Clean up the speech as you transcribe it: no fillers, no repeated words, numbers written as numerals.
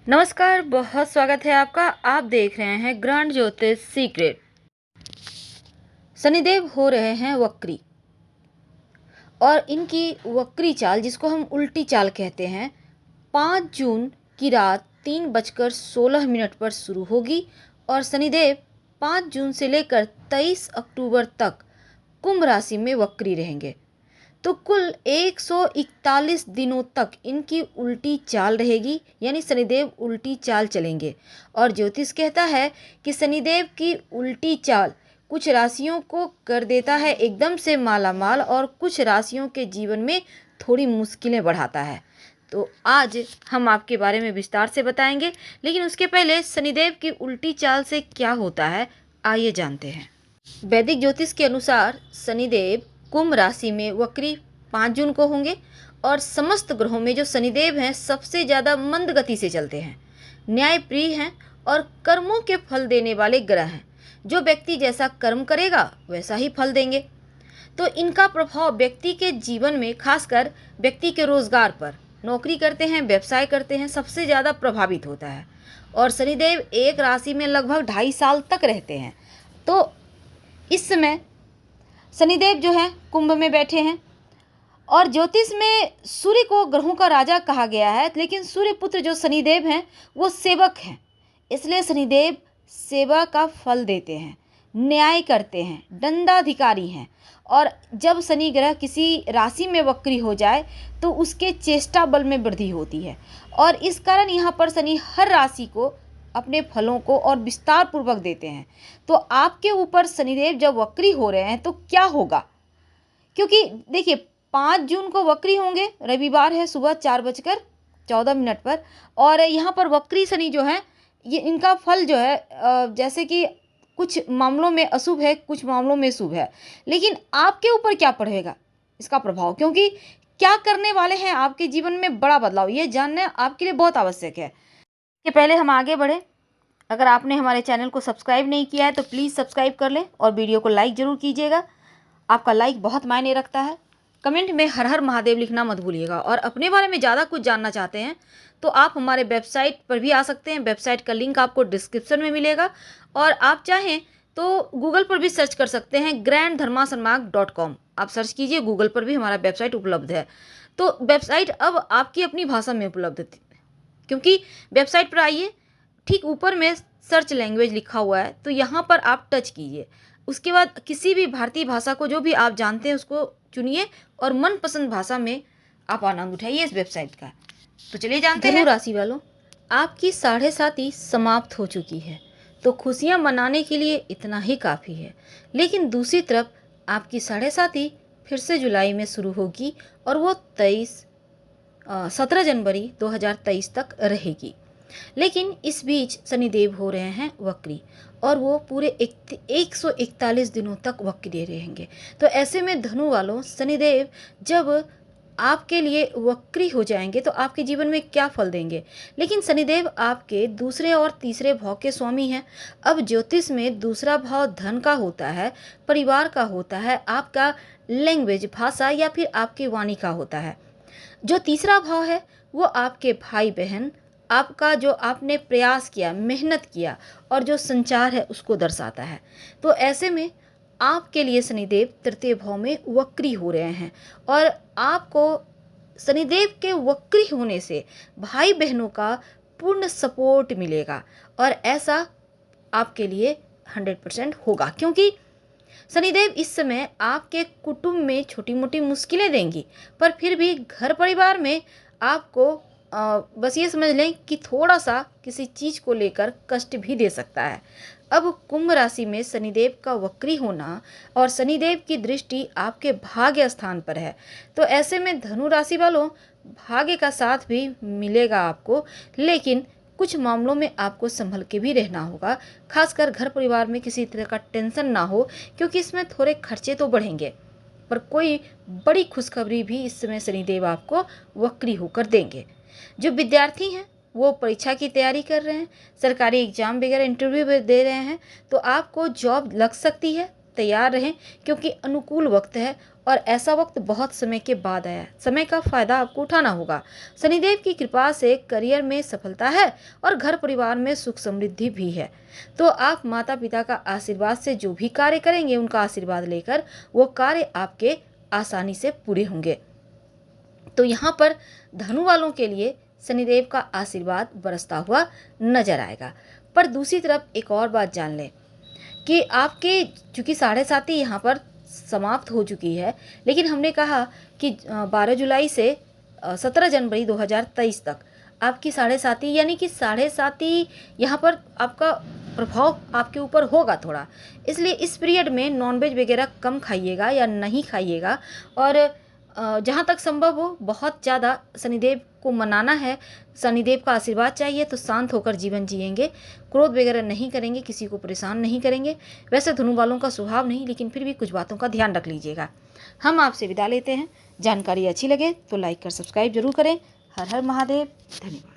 नमस्कार, बहुत स्वागत है आपका। आप देख रहे हैं ग्रैंड ज्योतिष सीक्रेट। शनिदेव हो रहे हैं वक्री और इनकी वक्री चाल, जिसको हम उल्टी चाल कहते हैं, 5 जून की रात 3:16 पर शुरू होगी और शनिदेव 5 जून से लेकर 23 अक्टूबर तक कुंभ राशि में वक्री रहेंगे। तो कुल 141 दिनों तक इनकी उल्टी चाल रहेगी, यानी शनिदेव उल्टी चाल चलेंगे। और ज्योतिष कहता है कि शनिदेव की उल्टी चाल कुछ राशियों को कर देता है एकदम से मालामाल और कुछ राशियों के जीवन में थोड़ी मुश्किलें बढ़ाता है। तो आज हम आपके बारे में विस्तार से बताएंगे, लेकिन उसके पहले शनिदेव की उल्टी चाल से क्या होता है, आइए जानते हैं। वैदिक ज्योतिष के अनुसार शनिदेव कुंभ राशि में वक्री 5 जून को होंगे और समस्त ग्रहों में जो शनिदेव हैं सबसे ज़्यादा मंद गति से चलते हैं, न्यायप्रिय हैं और कर्मों के फल देने वाले ग्रह हैं। जो व्यक्ति जैसा कर्म करेगा वैसा ही फल देंगे। तो इनका प्रभाव व्यक्ति के जीवन में, खासकर व्यक्ति के रोजगार पर, नौकरी करते हैं, व्यवसाय करते हैं, सबसे ज़्यादा प्रभावित होता है। और शनिदेव एक राशि में लगभग 2.5 साल तक रहते हैं। तो इस समय शनिदेव जो है कुंभ में बैठे हैं और ज्योतिष में सूर्य को ग्रहों का राजा कहा गया है, लेकिन सूर्य पुत्र जो शनिदेव हैं वो सेवक हैं, इसलिए शनिदेव सेवा का फल देते हैं, न्याय करते हैं, दंडाधिकारी हैं। और जब शनि ग्रह किसी राशि में वक्री हो जाए तो उसके चेष्टा बल में वृद्धि होती है और इस कारण यहाँ पर शनि हर राशि को अपने फलों को और विस्तार पूर्वक देते हैं। तो आपके ऊपर शनिदेव जब वक्री हो रहे हैं तो क्या होगा, क्योंकि देखिए 5 जून को वक्री होंगे, रविवार है, सुबह 4:14 पर। और यहाँ पर वक्री शनि जो है ये इनका फल जो है जैसे कि कुछ मामलों में अशुभ है, कुछ मामलों में शुभ है, लेकिन आपके ऊपर क्या पड़ेगा इसका प्रभाव, क्योंकि क्या करने वाले हैं आपके जीवन में बड़ा बदलाव, ये जानना आपके लिए बहुत आवश्यक है। कि पहले हम आगे बढ़ें, अगर आपने हमारे चैनल को सब्सक्राइब नहीं किया है तो प्लीज़ सब्सक्राइब कर लें और वीडियो को लाइक ज़रूर कीजिएगा। आपका लाइक बहुत मायने रखता है। कमेंट में हर हर महादेव लिखना मत भूलिएगा। और अपने बारे में ज़्यादा कुछ जानना चाहते हैं तो आप हमारे वेबसाइट पर भी आ सकते हैं। वेबसाइट का लिंक आपको डिस्क्रिप्शन में मिलेगा और आप चाहें तो गूगल पर भी सर्च कर सकते हैं, granddharmasanmark.com आप सर्च कीजिए, गूगल पर भी हमारा वेबसाइट उपलब्ध है। तो वेबसाइट अब आपकी अपनी भाषा में उपलब्ध है, क्योंकि वेबसाइट पर आइए, ठीक ऊपर में सर्च लैंग्वेज लिखा हुआ है, तो यहाँ पर आप टच कीजिए। उसके बाद किसी भी भारतीय भाषा को जो भी आप जानते हैं उसको चुनिए और मनपसंद भाषा में आप आनंद उठाइए इस वेबसाइट का। तो चलिए जानते हैं। धनु राशि वालों, आपकी 7.5 समाप्त हो चुकी है, तो खुशियाँ मनाने के लिए इतना ही काफ़ी है। लेकिन दूसरी तरफ आपकी 7.5 फिर से जुलाई में शुरू होगी और वो 17 जनवरी 2023 तक रहेगी। लेकिन इस बीच शनिदेव हो रहे हैं वक्री और वो पूरे 141 दिनों तक वक्री रहेंगे। तो ऐसे में धनु वालों, शनिदेव जब आपके लिए वक्री हो जाएंगे तो आपके जीवन में क्या फल देंगे। लेकिन शनिदेव आपके दूसरे और तीसरे भाव के स्वामी हैं। अब ज्योतिष में दूसरा भाव धन का होता है, परिवार का होता है, आपका लैंग्वेज, भाषा या फिर आपकी वाणी का होता है। जो तीसरा भाव है वो आपके भाई बहन, आपका जो आपने प्रयास किया, मेहनत किया और जो संचार है उसको दर्शाता है। तो ऐसे में आपके लिए शनिदेव तृतीय भाव में वक्री हो रहे हैं और आपको शनिदेव के वक्री होने से भाई बहनों का पूर्ण सपोर्ट मिलेगा और ऐसा आपके लिए 100% होगा, क्योंकि शनिदेव इस समय आपके कुटुंब में छोटी मोटी मुश्किलें देंगी, पर फिर भी घर परिवार में आपको बस ये समझ लें कि थोड़ा सा किसी चीज़ को लेकर कष्ट भी दे सकता है। अब कुंभ राशि में शनिदेव का वक्री होना और शनिदेव की दृष्टि आपके भाग्य स्थान पर है, तो ऐसे में धनु राशि वालों भाग्य का साथ भी मिलेगा आपको, लेकिन कुछ मामलों में आपको संभल के भी रहना होगा। खासकर घर परिवार में किसी तरह का टेंशन ना हो, क्योंकि इसमें थोड़े खर्चे तो बढ़ेंगे, पर कोई बड़ी खुशखबरी भी इस समय शनिदेव आपको वक्री होकर देंगे। जो विद्यार्थी हैं वो परीक्षा की तैयारी कर रहे हैं, सरकारी एग्जाम वगैरह इंटरव्यू दे रहे हैं, तो आपको जॉब लग सकती है तैयार रहें, क्योंकि अनुकूल वक्त है और ऐसा वक्त बहुत समय के बाद आया है। समय का फायदा आपको उठाना होगा। शनिदेव की कृपा से करियर में सफलता है और घर परिवार में सुख समृद्धि भी है। तो आप माता पिता का आशीर्वाद से जो भी कार्य करेंगे, उनका आशीर्वाद लेकर वो कार्य आपके आसानी से पूरे होंगे। तो यहाँ पर धनु वालों के लिए शनिदेव का आशीर्वाद बरसता हुआ नजर आएगा। पर दूसरी तरफ एक और बात जान लें कि आपके चूंकि 7.5 यहाँ पर समाप्त हो चुकी है, लेकिन हमने कहा कि 12 जुलाई से 17 जनवरी 2023 तक आपकी 7.5 यानी कि 7.5 यहाँ पर आपका प्रभाव आपके ऊपर होगा थोड़ा। इसलिए इस पीरियड में नॉनवेज वगैरह कम खाइएगा या नहीं खाइएगा, और जहाँ तक संभव हो बहुत ज़्यादा शनिदेव को मनाना है, शनिदेव का आशीर्वाद चाहिए तो शांत होकर जीवन जिएंगे, क्रोध वगैरह नहीं करेंगे, किसी को परेशान नहीं करेंगे। वैसे धनु वालों का स्वभाव नहीं, लेकिन फिर भी कुछ बातों का ध्यान रख लीजिएगा। हम आपसे विदा लेते हैं। जानकारी अच्छी लगे तो लाइक कर सब्सक्राइब जरूर करें। हर हर महादेव। धन्यवाद।